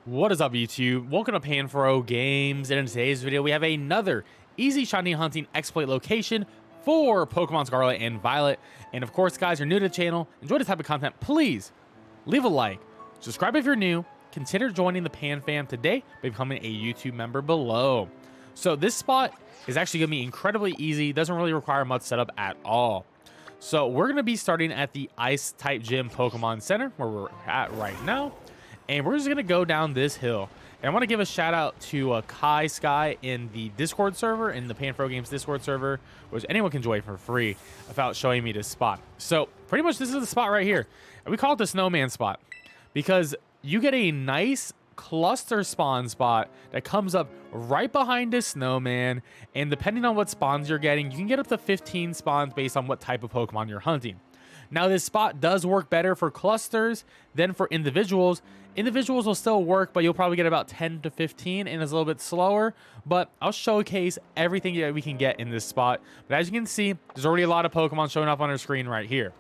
What is up, YouTube? Welcome to PanFro Games, and in today's video we have another easy shiny hunting exploit location for Pokemon Scarlet and Violet. And of course, guys, you're new to the channel, enjoy this type of content, please leave a like, subscribe if you're new, consider joining the Pan fam today by becoming a YouTube member below. So this spot is actually going to be incredibly easy, doesn't really require much setup at all. So we're going to be starting at the Ice type gym Pokemon Center, where we're at right now. And we're just going to go down this hill. And I want to give a shout out to Kai Sky in the Discord server, in the PanFro Games Discord server, which anyone can join for free without showing me this spot. So pretty much this is the spot right here. And we call it the snowman spot because you get a nice cluster spawn spot that comes up right behind this snowman. And depending on what spawns you're getting, you can get up to 15 spawns based on what type of Pokemon you're hunting. Now, this spot does work better for clusters than for individuals. Individuals will still work, but you'll probably get about 10 to 15, and it's a little bit slower. But I'll showcase everything that we can get in this spot. But as you can see, there's already a lot of Pokemon showing up on our screen right here.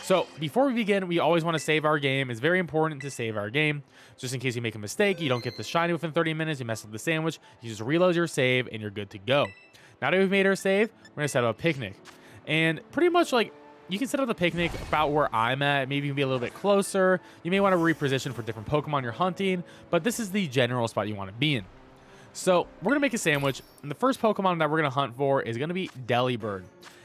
So before we begin, we always want to save our game. It's very important to save our game. Just in case you make a mistake, you don't get the shiny within 30 minutes, you mess up the sandwich, you just reload your save, and you're good to go. Now that we've made our save, we're going to set up a picnic. And pretty much like, you can set up the picnic about where I'm at. Maybe you can be a little bit closer. You may want to reposition for different Pokemon you're hunting, but this is the general spot you want to be in. So we're going to make a sandwich, and the first Pokemon that we're going to hunt for is going to be Delibird.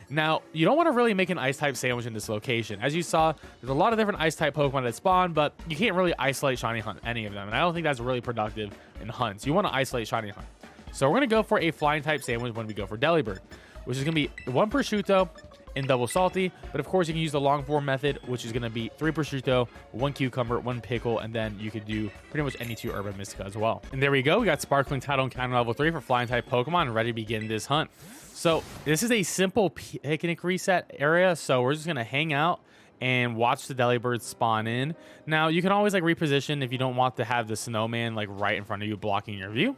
Now, you don't want to really make an Ice-type sandwich in this location. As you saw, there's a lot of different Ice-type Pokemon that spawn, but you can't really isolate Shiny Hunt any of them, and I don't think that's really productive in hunts. You want to isolate Shiny Hunt. So we're going to go for a Flying-type sandwich when we go for Delibird, which is going to be 1 prosciutto, and double salty, but of course you can use the long form method, which is going to be 3 prosciutto, 1 cucumber, 1 pickle, and then you could do pretty much any 2 Urban Mystica as well. And there we go, we got Sparkling Tidal Encounter level 3 for flying type Pokemon, ready to begin this hunt. So this is a simple picnic reset area, so we're just going to hang out and watch the Delibird spawn in. Now you can always like reposition if you don't want to have the snowman like right in front of you blocking your view,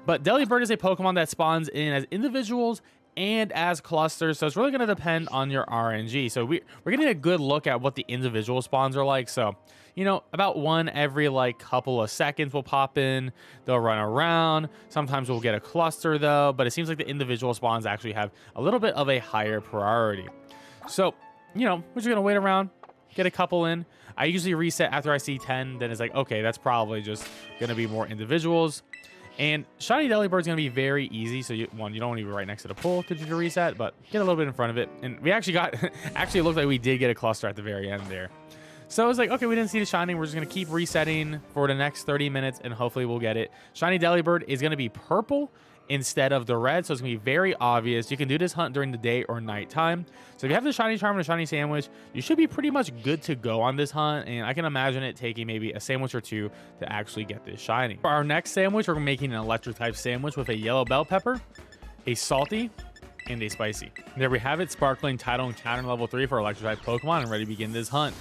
but Delibird is a Pokemon that spawns in as individuals and as clusters, so it's really going to depend on your RNG. So we're getting a good look at what the individual spawns are like. So, you know, about 1 every like couple of seconds will pop in. They'll run around. Sometimes we'll get a cluster though, but it seems like the individual spawns actually have a little bit of a higher priority. So, you know, we're just going to wait around, get a couple in. I usually reset after I see 10, then it's like, okay, that's probably just going to be more individuals. And Shiny Delibird is going to be very easy, so you don't want to be right next to the pool to do the reset, but get a little bit in front of it. And we actually got, actually it looked like we did get a cluster at the very end there. So I was like, okay, we didn't see the shiny. We're just going to keep resetting for the next 30 minutes, and hopefully we'll get it. Shiny Delibird is going to be purple instead of the red, so it's going to be very obvious. You can do this hunt during the day or night time. So if you have the shiny charm and a shiny sandwich, you should be pretty much good to go on this hunt, and I can imagine it taking maybe a sandwich or 2 to actually get this shiny. For our next sandwich, we're making an electric type sandwich with a yellow bell pepper, a salty, and a spicy. There we have it, Sparkling Tidal Encounter level 3 for electric type Pokemon, and ready to begin this hunt.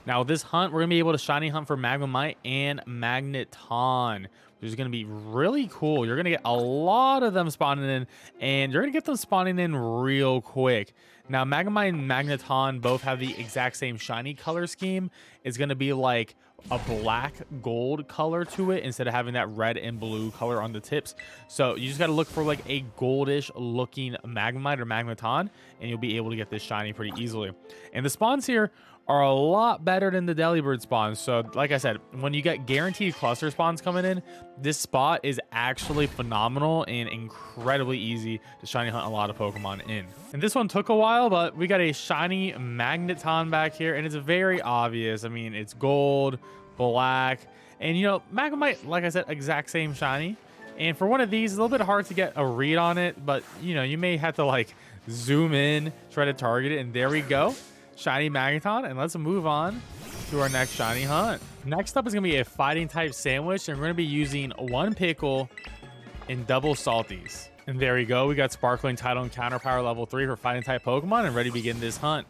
Now with this hunt, we're going to be able to shiny hunt for Magnetmite and Magneton, which is going to be really cool. You're going to get a lot of them spawning in, and you're going to get them spawning in real quick. Now, Magnemite and Magneton both have the exact same shiny color scheme. It's going to be like a black gold color to it instead of having that red and blue color on the tips. So you just got to look for like a goldish looking Magnemite or Magneton, and you'll be able to get this shiny pretty easily. And the spawns here are a lot better than the Delibird spawns. So like I said, when you get guaranteed cluster spawns coming in, this spot is actually phenomenal and incredibly easy to shiny hunt a lot of Pokemon in. And this one took a while, but we got a shiny Magneton back here, and it's very obvious. I mean, it's gold, black, and you know, Magnemite, like I said, exact same shiny. And for one of these, it's a little bit hard to get a read on it, but you know, you may have to like zoom in, try to target it, and there we go. Shiny Magneton, and let's move on to our next shiny hunt. Next up is going to be a fighting type sandwich, and we're going to be using 1 pickle and double salties. And there we go. We got Sparkling Tidal Encounter Power level 3 for fighting type Pokemon, and ready to begin this hunt.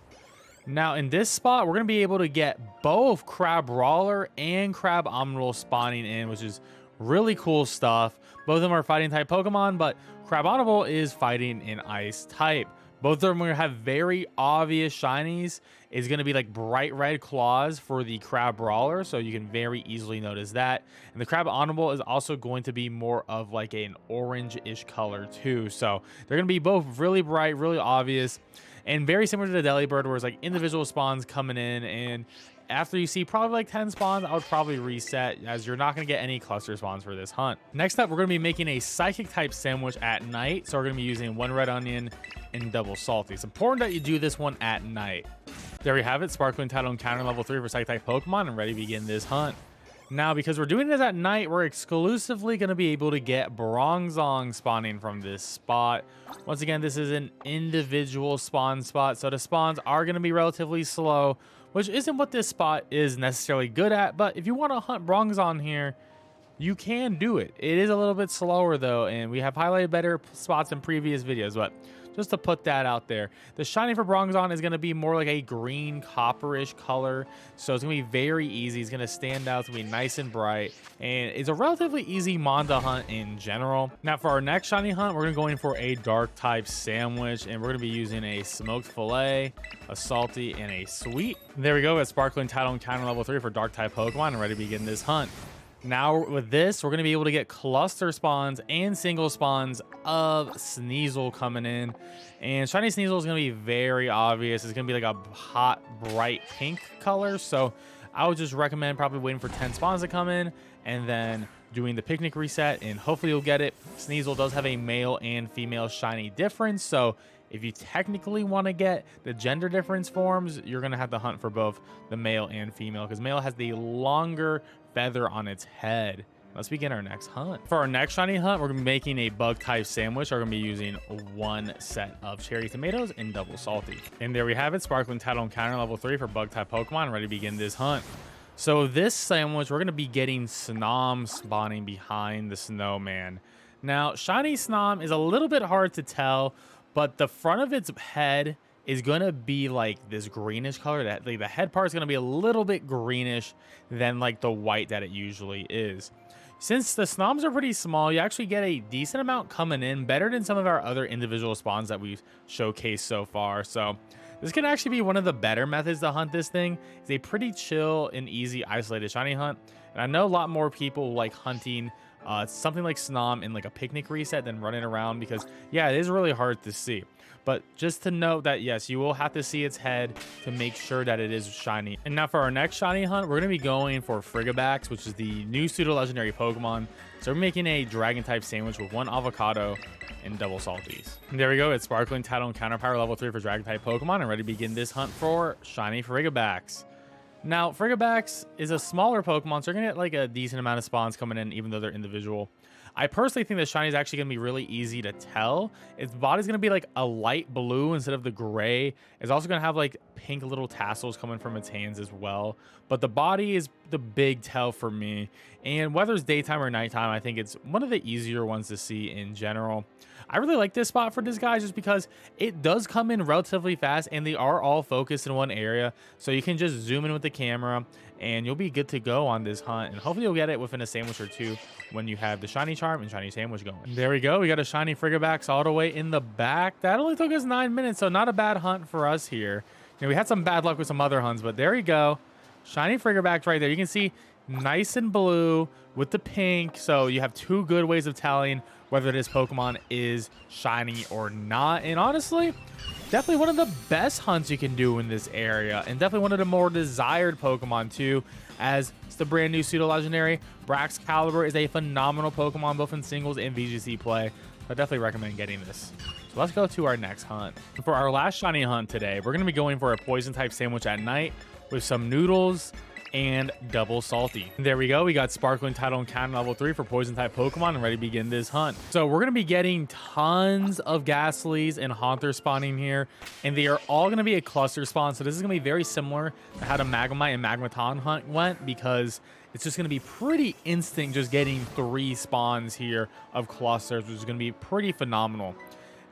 Now in this spot, we're going to be able to get both Crabrawler and Crabominable spawning in, which is really cool stuff. Both of them are fighting type Pokemon, but Crabominable is fighting in Ice type. Both of them are going to have very obvious shinies. Is going to be like bright red claws for the Crabrawler, so you can very easily notice that. And the Crabominable is also going to be more of like an orange-ish color too. So they're going to be both really bright, really obvious, and very similar to the Delibird, where it's like individual spawns coming in, and after you see probably like 10 spawns, I would probably reset, as you're not going to get any cluster spawns for this hunt. Next up, we're going to be making a psychic type sandwich at night. So we're going to be using 1 red onion and double salty. It's important that you do this one at night. There we have it, sparkling title encounter level 3 for psychic type Pokemon, and ready to begin this hunt. Now, because we're doing this at night, we're exclusively going to be able to get Bronzong spawning from this spot. Once again, this is an individual spawn spot, so the spawns are going to be relatively slow, which isn't what this spot is necessarily good at. But if you want to hunt Bronzong here, you can do it. It is a little bit slower though, and we have highlighted better spots in previous videos, but just to put that out there. The shiny for Bronzong is going to be more like a green copperish color, so it's going to be very easy. It's going to stand out, it's going to be nice and bright, and it's a relatively easy mon to hunt in general. Now for our next shiny hunt, we're going to go in for a dark type sandwich, and we're going to be using a smoked fillet, a salty, and a sweet. There we go, a sparkling title encounter level 3 for dark type Pokemon, and ready to begin this hunt. Now with this, we're going to be able to get cluster spawns and single spawns of Sneasel coming in. And shiny Sneasel is going to be very obvious. It's going to be like a hot, bright pink color. So I would just recommend probably waiting for 10 spawns to come in and then doing the picnic reset, and hopefully you'll get it. Sneasel does have a male and female shiny difference. So if you technically want to get the gender difference forms, you're going to have to hunt for both the male and female, because male has the longer feather on its head. Let's begin our next hunt. For our next shiny hunt, we're going to be making a bug type sandwich. We're going to be using 1 set of cherry tomatoes and double salty. And there we have it, sparkling title encounter level 3 for bug type Pokemon, ready to begin this hunt. So this sandwich, we're going to be getting Snom spawning behind the snowman. Now, shiny Snom is a little bit hard to tell, but the front of its head is going to be like this greenish color. That like, the head part is going to be a little bit greenish than like the white that it usually is. Since the Snoms are pretty small, you actually get a decent amount coming in, better than some of our other individual spawns that we've showcased so far. So this can actually be one of the better methods to hunt this thing. It's a pretty chill and easy isolated shiny hunt. And I know a lot more people like hunting something like Snom in like a picnic reset than running around, because yeah, it is really hard to see. But just to note that yes, you will have to see its head to make sure that it is shiny. And now for our next shiny hunt, we're going to be going for Frigibax, which is the new pseudo legendary Pokemon. So we're making a dragon type sandwich with 1 avocado and double salties. And there we go, it's sparkling title and counter power level 3 for dragon type Pokemon, and ready to begin this hunt for shiny Frigibax. Now, Frigibax is a smaller Pokemon, so you're going to get like a decent amount of spawns coming in, even though they're individual. I personally think that shiny is actually going to be really easy to tell. Its body's going to be like a light blue instead of the gray. It's also going to have like pink little tassels coming from its hands as well. But the body is the big tell for me. And whether it's daytime or nighttime, I think it's one of the easier ones to see in general. I really like this spot for this guy just because it does come in relatively fast, and they are all focused in one area. So you can just zoom in with the camera and you'll be good to go on this hunt. And hopefully you'll get it within a sandwich or two when you have the shiny charm and shiny sandwich going. There we go. We got a shiny Frigibax all the way in the back. That only took us 9 minutes, so not a bad hunt for us here. You know, we had some bad luck with some other hunts, but there you go. Shiny Frigibax right there. You can see nice and blue with the pink. So you have 2 good ways of telling whether this Pokemon is shiny or not. And honestly, definitely one of the best hunts you can do in this area, and definitely one of the more desired Pokemon too, as it's the brand new pseudo legendary. Caliber is a phenomenal Pokemon both in singles and VGC play. I definitely recommend getting this. So let's go to our next hunt. For our last shiny hunt today, we're going to be going for a poison type sandwich at night with some noodles and double salty. There we go. We got sparkling title and cannon level 3 for poison type Pokemon, and ready to begin this hunt. So we're going to be getting tons of Gastlys and Haunter spawning here, and they are all going to be a cluster spawn. So this is going to be very similar to how the Magnemite and Magneton hunt went, because it's just going to be pretty instant just getting 3 spawns here of clusters, which is going to be pretty phenomenal.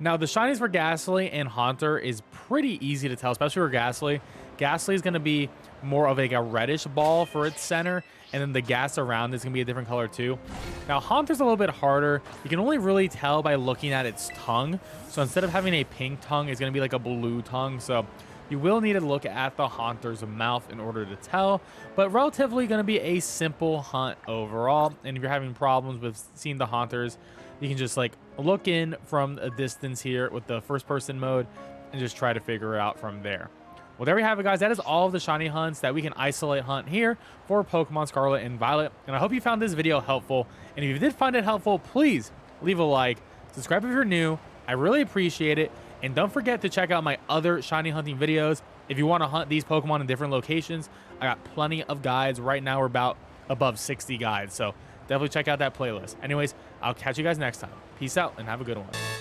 Now, the shinies for Gastly and Haunter is pretty easy to tell, especially for Gastly. Gastly is going to be more of like a reddish ball for its center, and then the gas around is going to be a different color too. Now, Haunter's a little bit harder. You can only really tell by looking at its tongue. So instead of having a pink tongue, it's going to be like a blue tongue. So you will need to look at the Haunter's mouth in order to tell, but relatively going to be a simple hunt overall. And if you're having problems with seeing the Haunters, you can just like look in from a distance here with the first person mode and just try to figure it out from there. Well, there we have it, guys. That is all of the shiny hunts that we can isolate hunt here for Pokemon Scarlet and Violet. And I hope you found this video helpful. And if you did find it helpful, please leave a like, subscribe if you're new. I really appreciate it. And don't forget to check out my other shiny hunting videos. If you want to hunt these Pokemon in different locations, I got plenty of guides. Right now, we're about above 60 guides. So definitely check out that playlist. Anyways, I'll catch you guys next time. Peace out and have a good one.